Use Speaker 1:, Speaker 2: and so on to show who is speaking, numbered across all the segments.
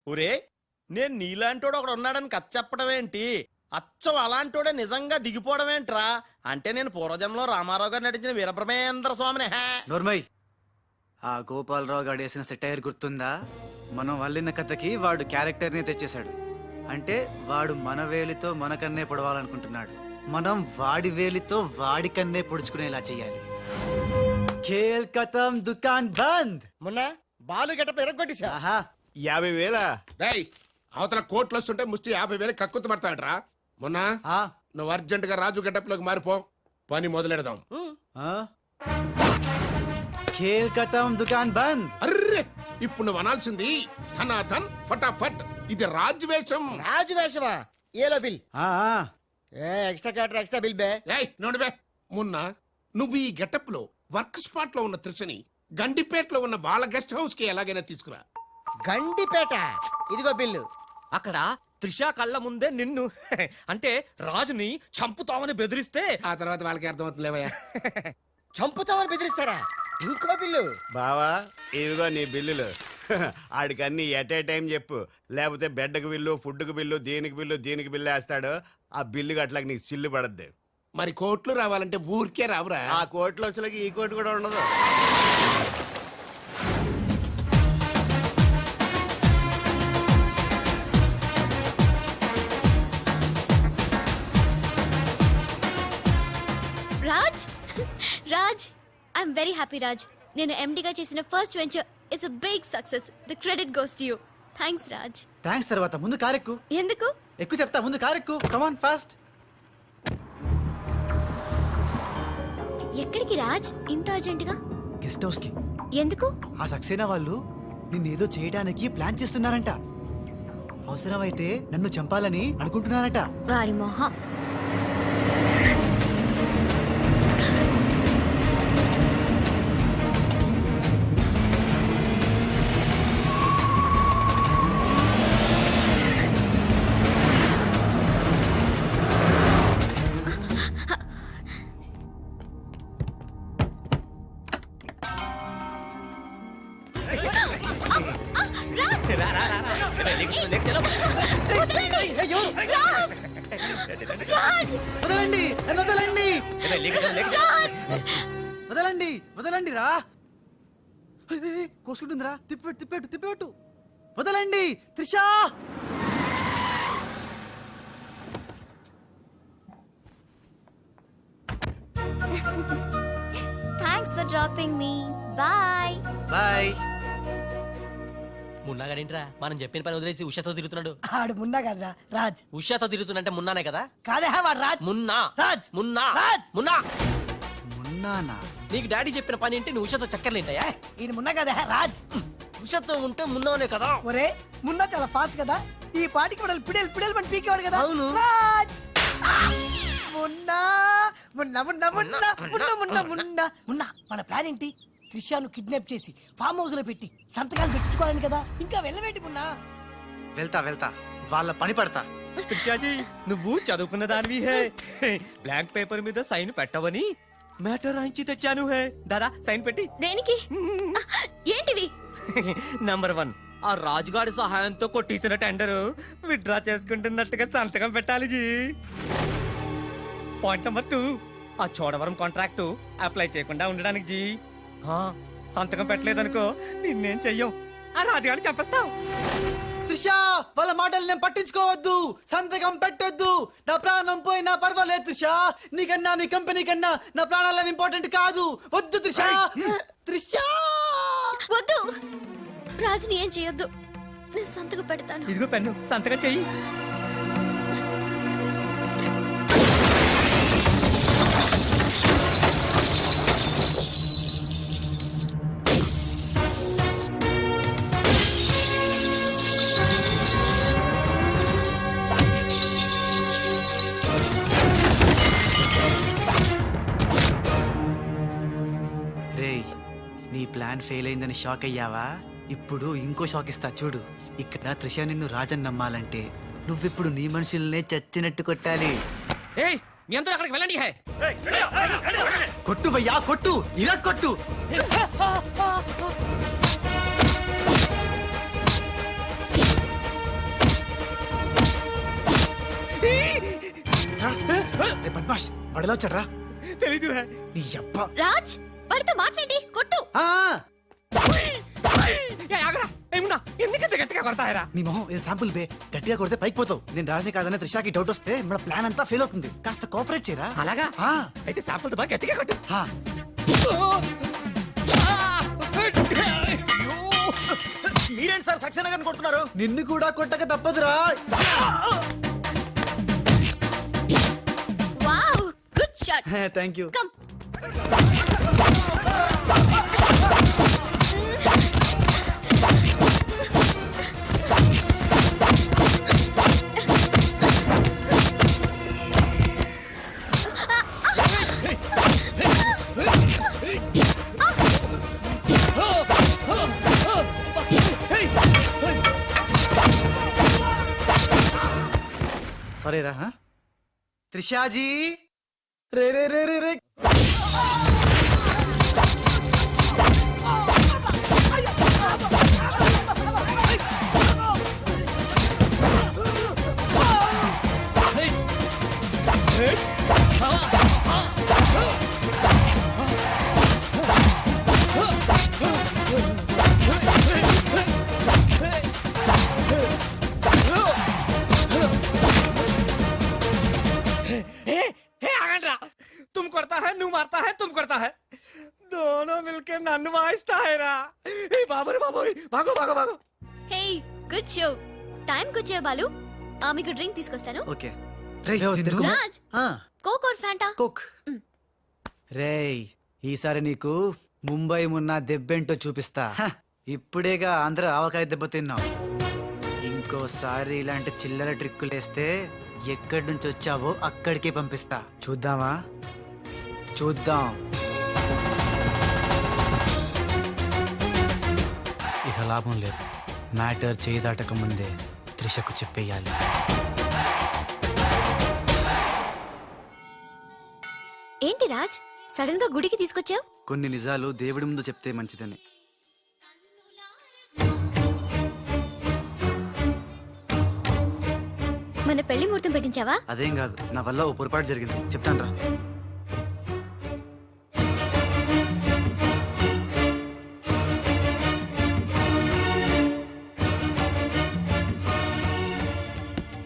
Speaker 1: ఒరే, నేను నీలాంటోడు ఒకడు ఉన్నాడని కథ చెప్పడం ఏంటి? అచ్చం అలాంటోడే నిజంగా దిగిపోవడం ఏంట్రా? అంటే నేను పూర్వజంలో రామారావు గారు నటించిన వీరబ్రహ్మేంద్ర స్వామిని.
Speaker 2: నోర్మయ్, ఆ గోపాలరావు గారు వేసిన సెటైర్ గుర్తుందా? మనం వల్లిన కథకి వాడు క్యారెక్టర్ని తెచ్చేశాడు. అంటే వాడు మన వేలితో మనకన్నే పొడవాలనుకుంటున్నాడు. మనం వాడి వేలితో వాడికన్నే పొడుచుకునేలా చెయ్యాలి. ఖేల్ ఖతం, దుకాన్ బంద్.
Speaker 3: మొన్న బాలు గెటప్ ఎరగొట్టేశా.
Speaker 2: ఆహా,
Speaker 4: 50,000.
Speaker 5: డేయ్, అవతల కోట్లు వస్తుంటే ముష్టి 50,000 కక్కుతు పడతాడ్రా. మొన్న
Speaker 2: ఆ,
Speaker 5: నువ్వు అర్జెంట్ గా రాజు గెటప్లోకి మారిపో, పని మొదలెడదాం.
Speaker 2: ఆ? ఖేల్ ఖతం, దుకాన్ బంద్.
Speaker 5: అర్రే, ఇప్పుడు నువ్వు అనాల్సింది ధనాధన్ ఫటాఫట్. ఇది రాజు వేషం.
Speaker 3: రాజు వేషమా? ఏలో బిల్
Speaker 2: ఆ, ఆ.
Speaker 3: ఎక్స్ట్రా క్యాటర్ ఎక్స్ట్రా బిల్ బే.
Speaker 5: ఏయ్ నోడిబే, మొన్న నువ్వు ఈ గెటప్ లో వర్క్ స్పాట్ లో ఉన్న త్రిషని గండిపేటలో ఉన్న వాళ్ళ గెస్ట్ హౌస్ కి ఎలాగైనా తీసుకురా.
Speaker 3: గండిపేట. ఇదిగో బిల్లు.
Speaker 1: అక్కడ త్రిష కళ్ళ ముందే నిన్ను అంటే రాజుని చంపుతామని బెదిరిస్తే
Speaker 5: ఆ తర్వాత వాళ్ళకి అర్థమవుతుందిలేవయ్యా.
Speaker 3: చంపుతామని బెదిరిస్తారా? ఇంకో బిల్లు.
Speaker 4: బావా, ఇవిగో నీ బిల్లులు. ఆడికి అన్ని ఎట్ ఏ టైం చెప్పు, లేకపోతే బెడ్కి బిల్లు, ఫుడ్కి బిల్లు, దీనికి బిల్లు వేస్తాడు. ఆ బిల్లు అట్లా నీకు సిల్లు పడద్దు.
Speaker 5: మరి కోట్లు రావాలంటే ఊరికే రావురా.
Speaker 4: ఆ కోట్లు వచ్చేలాకి ఈ కోటి కూడా ఉండదు.
Speaker 6: Raj Raj I'm very happy Raj. నేను ఎండిగా చేసిన first venture is a big success. The credit goes to you. Thanks Raj.
Speaker 2: Thanks తర్వాత ముందు కారెక్కు.
Speaker 6: ఎందుకు?
Speaker 2: ఎక్కువ చెప్తా, ముందు కారెక్కు. Come on fast.
Speaker 6: ఎక్కడికి రాజ్ ఇంత అర్జెంటుగా?
Speaker 2: గెస్ట్ హౌస్ కి.
Speaker 6: ఎందుకు?
Speaker 2: ఆ సక్సేనా వాళ్ళు నిన్నేదో చేయడానికి ప్లాన్ చేస్తున్నారంట. అవసరమైతే నన్ను చంపాలని అనుకుంటున్నారట.
Speaker 6: వాడి మొహం. రాజ్!
Speaker 2: వదలండి, నన్ను వదలండి,
Speaker 6: రాజ్!
Speaker 2: వదలండి, వదలండి రా. కోసుకుంటుందిరా. తిప్పెట్టు. వదలండి Trisha.
Speaker 6: Thanks for dropping me. Bye.
Speaker 2: Bye.
Speaker 1: మున్నాగాడేంట్రా మనం చెప్పిన పని వదిలేసి ఉషాతో తిరుగుతున్నాడు?
Speaker 3: ఆడు మున్నా కదరా రాజ్.
Speaker 1: ఉషాతో తిరుగుతున్నంటే మున్నానే కదా?
Speaker 3: కాదే వాడు రాజ్.
Speaker 1: మున్నా
Speaker 3: రాజ్.
Speaker 1: మున్నా
Speaker 3: రాజ్.
Speaker 1: మున్నా.
Speaker 2: మున్నానా?
Speaker 1: నీకు డాడీ చెప్పిన పని ఏంటి? నువ్వు ఉషాతో చక్కర్లేంటయా?
Speaker 3: ఈయన మున్నా కదే రాజ్.
Speaker 1: ఉషాతో ఉంటే మున్నానే కదా?
Speaker 3: ఒరే, మున్నా చాలా ఫాస్ట్ కదా. ఈ పాటికి మనల్ని పిడేలు పని పీకేవాడు కదా.
Speaker 1: అవును.
Speaker 3: రాజ్. మున్నా మున్నా మున్నా మున్నా మున్నా మున్నా మున్నా మున్నా. మన ప్లాన్ ఏంటి? త్రిషాను కిడ్నాప్ చేసి ఫామ్ హౌస్ లో పెట్టి సంతకాలు పెట్టించుకోవాలని కదా. ఇంకా వెళ్ళవేంటి మున్నా?
Speaker 2: వెళ్తా, వాళ్ళ పని పడతా.
Speaker 1: త్రిషాజీ, నువ్వు చదువుకున్న దానివి హే. బ్లాంక్ పేపర్ మీద సైన్ పెట్టవని మ్యాటర్ రాయించి తెచ్చాను హే. దాదా సైన్ పెట్టి.
Speaker 6: దేనికి? ఏంటివి?
Speaker 1: నంబర్ 1, ఆ రాజుగాడి సహాయంతో కొట్టేసిన టెండర్ విత్డ్రా చేసుకుంటున్నట్టుగా సంతకం పెట్టాలి జీ. పాయింట్ నంబర్ 2, ఆ చోడవరం కాంట్రాక్టు అప్లై చేయకుండా ఉండడానికి జీ. సంతకం పెట్టలేదనుకో నిన్నేం చెయ్యం, ఆ రాజుగాడిని చంపేస్తాం.
Speaker 2: త్రిషా, వాళ్ళ మాటలు నేను పట్టించుకోవద్దు. సంతకం పెట్టొద్దు. నా ప్రాణం పోయినా పర్వాలేదు త్రిషా. నీకన్నా నీ కంపెనీ కన్నా నా ప్రాణాలు ఇంపార్టెంట్ కాదు. వద్దు త్రిషా. త్రిషా
Speaker 6: వద్దు. రాజుని ఏం చేయొద్దు. నేను సంతకం పెడతాను.
Speaker 1: ఇదిగో పెన్ను, సంతకం చెయ్యి.
Speaker 2: రేయ్, నీ ప్లాన్ ఫెయిల్ అయిందని షాక్ అయ్యావా? ఇప్పుడు ఇంకో షాక్ ఇస్తా చూడు. ఇక్కడ త్రిష నిన్ను రాజన్ నమ్మాలంటే నువ్విప్పుడు నీ మనుషుల్నే చచ్చినట్టు కొట్టాలి.
Speaker 1: ఏయ్, మీ అందరూ అక్కడికి వెళ్ళండి హే.
Speaker 2: కొట్టు భయ్యా, కొట్టు, ఇలా కొట్టు. బద్మాష్ వాడిలో వచ్చాడ్రా
Speaker 1: తెలీదు
Speaker 2: నీ అబ్బా
Speaker 6: రాజ్ వాడితో మాట్లాడి కొట్టు.
Speaker 1: ఎందుకంత గట్టిగా కొడతాయరా?
Speaker 2: నీ మొహం ఇది శాంపుల్ బే గట్టిగా కొడితే పైకి పోతావు. నేను రాజే కాదనే త్రిషాకి డౌట్ వస్తే మన ప్లాన్ అంతా ఫెయిల్ అవుతుంది. కాస్త కోఆపరేట్ చేయరా.
Speaker 1: అలాగా?
Speaker 2: ఆ,
Speaker 1: అయితే శాంపుల్ బాగా గట్టిగా కొట్టు.
Speaker 2: ఆ.
Speaker 1: మీరేంటి సార్ సక్సేనా గారిని కొట్టున్నారు?
Speaker 2: నిన్ను కూడా కొట్టక తప్పదురా.
Speaker 6: Wow good shot.
Speaker 2: Thank you.
Speaker 6: Come.
Speaker 2: Sorry రా. త్రిషాజీ రే రే రే రే రే.
Speaker 1: ఆగండ్రా. तुम करता है నువ్వు मारता है तुम करता है दोनों मिलके నన్ను వాయిస్తాయరా. ఏ బాబు రే బాబు, భాగో భాగో భాగో.
Speaker 6: Hey good show. టైంకి వచ్చావు బాలు. మీకు డ్రింక్ తీసుకొస్తాను.
Speaker 2: Okay
Speaker 6: Raj Coke or Fanta?
Speaker 2: Coke. రేయ్ ఈసారి నీకు ముంబై మున్న దెబ్బేంటో చూపిస్తా. ఇప్పుడేగా ఆంధ్ర ఆవకాయ దెబ్బ తిన్నావు. ఇంకోసారి ఇలాంటి చిల్లర ట్రిక్కులు వేస్తే ఎక్కడి నుంచి వచ్చావో అక్కడికే పంపిస్తా. చూద్దామా? చూద్దాం. ఇక లాభం లేదు. మ్యాటర్ చేయి దాటక ముందే త్రిషకు చెప్పేయాలి.
Speaker 6: ఏంటి రాజ్ సడన్ గా గుడికి తీసుకొచ్చావు?
Speaker 2: కొన్ని నిజాలు దేవుడి ముందు చెప్తే మంచిదని.
Speaker 6: మన పెళ్లి ముహూర్తం పెట్టించావా?
Speaker 2: అదేం కాదు, నా వల్ల ఓ పొరపాటు జరిగింది. చెప్తాను రా.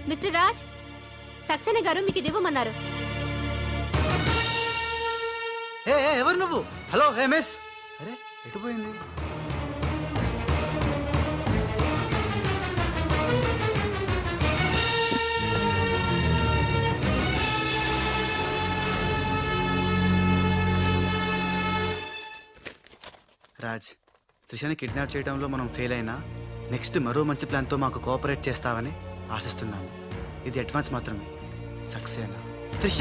Speaker 6: మిస్టర్ రాజ్ సక్సేనా గారు మీకు ఇది ఇవ్వమన్నారు.
Speaker 2: ఎవరు నువ్వు? Hello hey miss. అరే ఎటు పోయింది? రాజ్, త్రిషని కిడ్నాప్ చేయడంలో మనం ఫెయిల్ అయినా నెక్స్ట్ మరో మంచి ప్లాన్తో మాకు కోఆపరేట్ చేస్తావని ఆశిస్తున్నాను. ఇది అడ్వాన్స్ మాత్రమే. సక్సేనా త్రిష.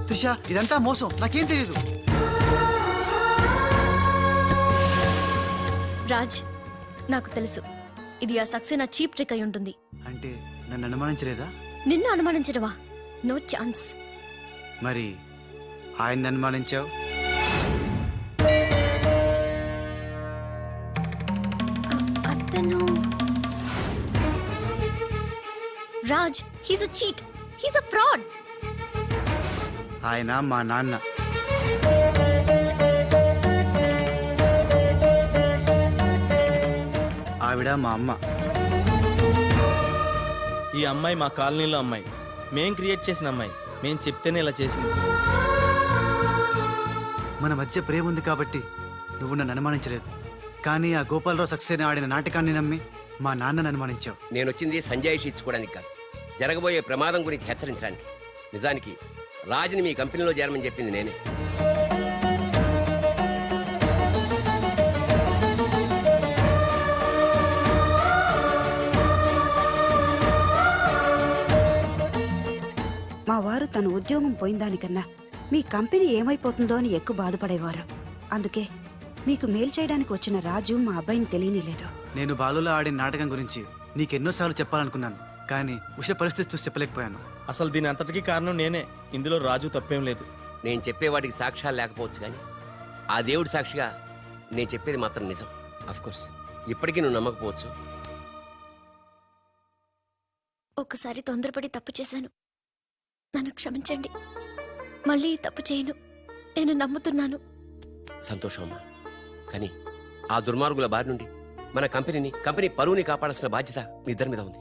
Speaker 2: త్రిష ఇదంతా మోసం, నాకేం తెలీదు.
Speaker 6: రాజ్ నాకు తెలుసు ఇది ఆ సక్సేనా చీప్ ట్రిక్ అయి ఉంటుంది.
Speaker 2: అంటే నన్ను అనుమానించలేదా?
Speaker 6: నిన్ను అనుమానించడమా? No chance.
Speaker 2: మరి ఆయన అనుమానించావు?
Speaker 6: అతను Raj he's a cheat, he's a fraud.
Speaker 2: ఆయన మా నాన్న. ఆవిడ మా అమ్మ.
Speaker 1: ఈ అమ్మాయి మా కాలనీలో అమ్మాయి. మేం క్రియేట్ చేసిన అమ్మాయి. మేం చెప్తేనే ఇలా చేసింది.
Speaker 2: మన మధ్య ప్రేమ ఉంది కాబట్టి నువ్వు నన్ను అనుమానించలేదు. కానీ ఆ గోపాలరావు సక్సేనా ఆడిన నాటకాన్ని నమ్మి మా నాన్నను అనుమానించావు.
Speaker 7: నేను వచ్చింది సంజాయిషి ఇచ్చుకోవడానికి కాదు, జరగబోయే ప్రమాదం గురించి హెచ్చరించడానికి. నిజానికి రాజుని మీ కంపెనీలో చేరమని చెప్పింది నేనే.
Speaker 8: మా వారు తన ఉద్యోగం పోయిన దానికన్నా మీ కంపెనీ ఏమైపోతుందో అని ఎక్కువ బాధపడేవారు. అందుకే మీకు మేలు చేయడానికి వచ్చిన రాజు మా అబ్బాయిని తెలియనిలేదు.
Speaker 2: నేను బాలులో ఆడిన నాటకం గురించి నీకెన్నోసార్లు చెప్పాలనుకున్నాను, కానీ ఉష పరిస్థితి చూసి చెప్పలేకపోయాను.
Speaker 1: అసలు దీని అంతటికీ కారణం నేనే. ఇందులో రాజు తప్పేం లేదు.
Speaker 7: నేను చెప్పే వాటికి సాక్ష్యాలు లేకపోవచ్చు కానీ ఆ దేవుడి సాక్షిగా నేను చెప్పేది మాత్రం నిజం. కోర్స్ ఇప్పటికీ నువ్వు నమ్మకపోవచ్చు.
Speaker 6: ఒకసారి తొందరపడి తప్పు చేశాను, నన్ను క్షమించండి. మళ్ళీ ఈ తప్పు చేయను, నేను నమ్ముతున్నాను.
Speaker 7: సంతోషం అమ్మా. కానీ ఆ దుర్మార్గుల బారి నుండి మన కంపెనీ పరువుని కాపాడాల్సిన బాధ్యత మీ ఇద్దరి మీద ఉంది.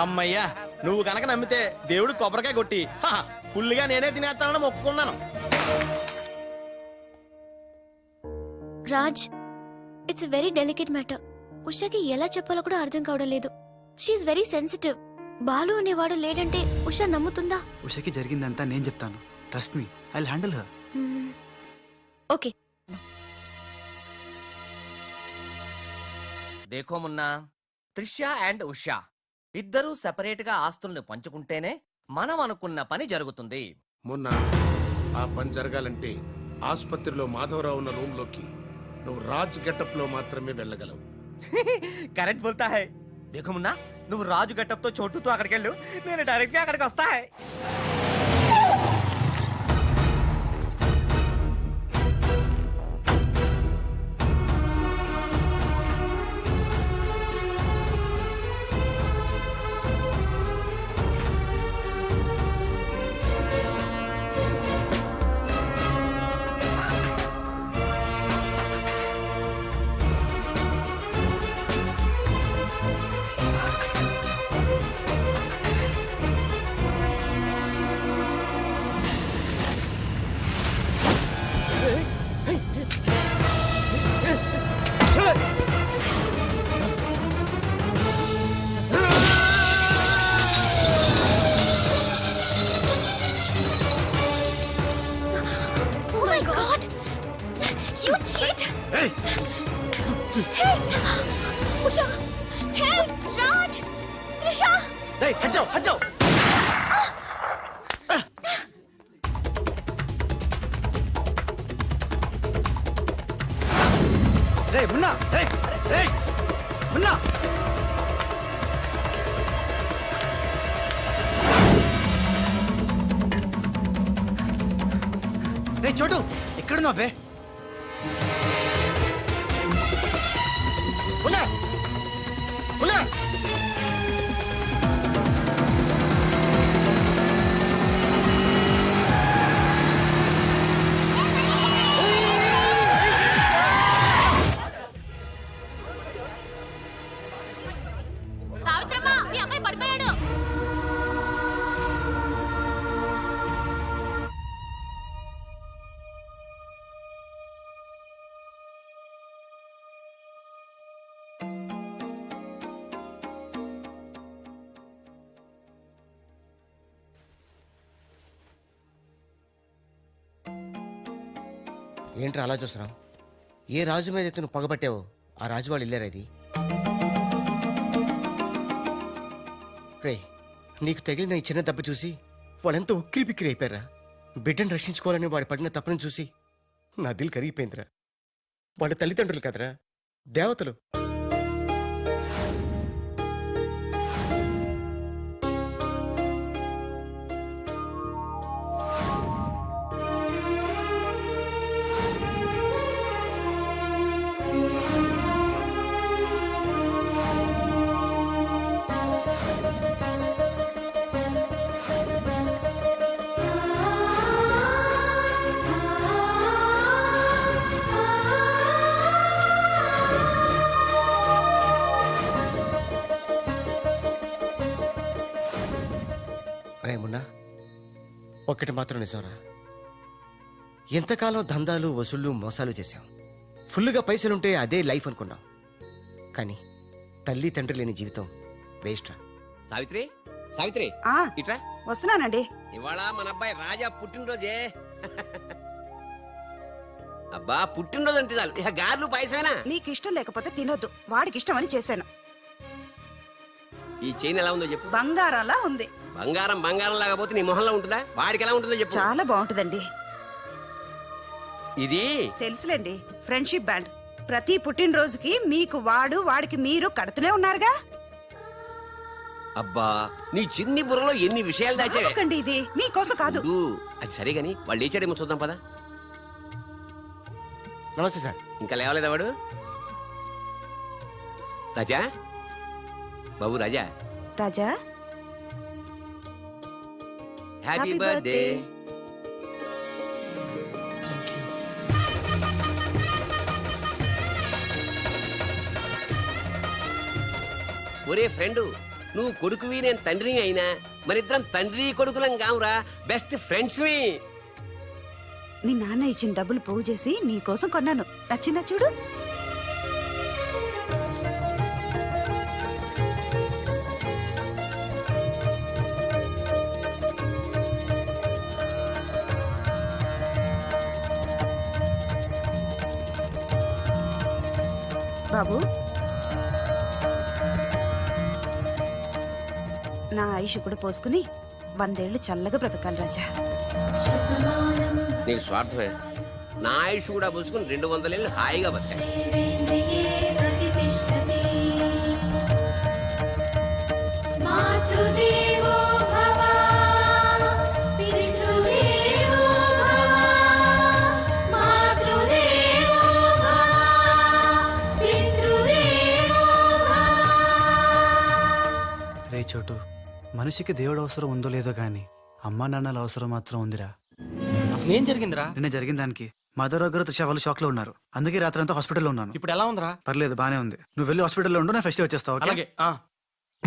Speaker 1: అమ్మయ్యా, నువ్వు కనుక నమ్మితే దేవుడు కొబ్బరికాయ కొట్టి ఫుల్గా నేనే తినేస్తానని మొక్కుకున్నాను.
Speaker 6: Raj, it's very delicate matter. ఉషాకి ఎలా చెప్పాలో కూడా అర్థం కావడం లేదు. She very sensitive. బాలు అనేవాడు లేడంటే ఉషా నమ్ముతుందా?
Speaker 2: ఉషకి జరిగిందంతా నేను చెప్తాను. Trust me, I will handle her.
Speaker 6: Okay.
Speaker 9: దేఖో మున్నా, త్రిష అండ్ ఉషా ఇద్దరూ సెపరేట్ గా ఆస్తుల్ని పంచుకుంటేనే మనం అనుకున్న పని జరుగుతుంది.
Speaker 5: మొన్న ఆ పని జరగాలంటే ఆసుపత్రిలో మాధవరావు ఉన్న రూమ్ లోకి నువ్వు రాజ్ గెటప్ లో మాత్రమే వెళ్ళగలవు.
Speaker 9: కరెక్ట్ బోల్తా హై. దేఖో మున్నా, నువ్వు రాజు గెటప్ తో చోటుతో అక్కడికి వెళ్ళు, నేను డైరెక్ట్ గా అక్కడికి వస్తా high.
Speaker 6: Oh my God! You cheat! Hey! Usha! Help! Raj! Trisha!
Speaker 2: హజ్జో రే మున్నా, రే మున్నా. రే చోటు, ఎక్కడున్నావు బే?
Speaker 1: ఉన్నా ఉన్నా
Speaker 6: సావిత్రమ్మ, మీ అబ్బాయి పడిపోయాడు.
Speaker 10: ఏంట్రా అలా చూస్తున్నావు? ఏ రాజు మీద అయితే నువ్వు పగబట్టావో ఆ రాజు వాళ్ళు వెళ్ళారా? ఇది రే, నీకు తగిలిన ఈ చిన్న దెబ్బ చూసి వాళ్ళెంత ఉక్కిరి బిక్కిరి అయిపోయారా. బిడ్డను రక్షించుకోవాలని వాడు పడిన తప్పును చూసి నా దిల్ కరిగిపోయిందిరా. వాళ్ళ తల్లిదండ్రులు కదరా, దేవతలు. రేమున్నా, ఒక్కటి మాత్రం నిజంరా, ఎంతకాలం దందాలు వసూళ్ళు మోసాలు చేశాం. ఫుల్గా పైసలుంటే అదే లైఫ్ అనుకున్నాం. కానీ తల్లి తండ్రి లేని జీవితం వేస్ట్ రా.
Speaker 7: సావిత్రి, సావిత్రి
Speaker 8: ఆ
Speaker 7: ఇట్రా.
Speaker 8: వస్తున్నానండి.
Speaker 7: ఇవాళ మన అబ్బాయి రాజా పుట్టినరోజే. అబ్బా, పుట్టినరోజు అంటే చాలు ఇక గార్లు పాయసమేనా?
Speaker 8: నీకు ఇష్టం లేకపోతే తినొద్దు, వాడికి ఇష్టం అని చేశాను.
Speaker 7: ఈ చైన్ ఎలా ఉందో చెప్పు.
Speaker 8: బంగారంలా ఉంది.
Speaker 7: బంగారం బంగారం లాగపోతే నీ మొహంలో ఉంటుందా? వాడికి ఎలా ఉంటుందో చెప్పు.
Speaker 8: చాలా బాగుంటుందండి.
Speaker 7: ఇది
Speaker 8: తెలుసులేండి, ఫ్రెండ్షిప్ బ్యాండ్. ప్రతి పుట్టినరోజుకి మీకు వాడు, వాడికి మీరు కడుతూనే ఉన్నారుగా.
Speaker 7: అబ్బా నీ చిన్ని బుర్రలో ఎన్ని విషయాలు దాచావే
Speaker 8: ఎందుకండి ఇది మీకోసం కాదు.
Speaker 7: ఉండు. అది సరే గాని వాళ్ళు లేచాడేమో చూద్దాం పదా.
Speaker 10: నమస్తే సార్.
Speaker 7: ఇంకా లేవలేదా వాడు? రాజా బాబు రాజా,
Speaker 8: రాజా
Speaker 7: హ్యాపీ
Speaker 8: Happy
Speaker 7: బర్త్డే.
Speaker 8: birthday.
Speaker 7: ఒరే ఫ్రెండ్, నువ్వు కొడుకువి నేను తండ్రిని అయినా మరిద్దరం తండ్రి కొడుకులం కావురా, బెస్ట్ ఫ్రెండ్స్ వి.
Speaker 8: మీ నాన్న ఇచ్చిన డబ్బులు పోగు చేసి నీకోసం కొన్నాను. నచ్చిందా చూడు. బాబు, నా ఆయుష్ కూడా పోసుకుని 100 ఏళ్ళు చల్లగా బ్రతకాలి రాజా.
Speaker 7: నీకు స్వార్థమే. నా ఆయుష్ కూడా పోసుకుని 200 ఏళ్ళు హాయిగా బతకాలి.
Speaker 2: రే చోటు, మనిషికి దేవుడు అవసరం ఉందో లేదో గాని అమ్మా నాన్నల అవసరం మాత్రం ఉందిరా.
Speaker 10: అసలు ఏం జరిగిందిరా?
Speaker 2: నిన్న జరిగిన దానికి మదర్ గారు త్రిష వాళ్ళు షాక్ లో ఉన్నారు. అందుకే రాత్రంతా హాస్పిటల్లో ఉన్నాను.
Speaker 10: ఇప్పుడు ఎలా ఉందిరా?
Speaker 2: పర్లేదు, బానే ఉంది. నువ్వు వెళ్ళి హాస్పిటల్లో ఉండు, నేను ఫస్ట్ వచ్చేస్తావు.
Speaker 10: అలాగే.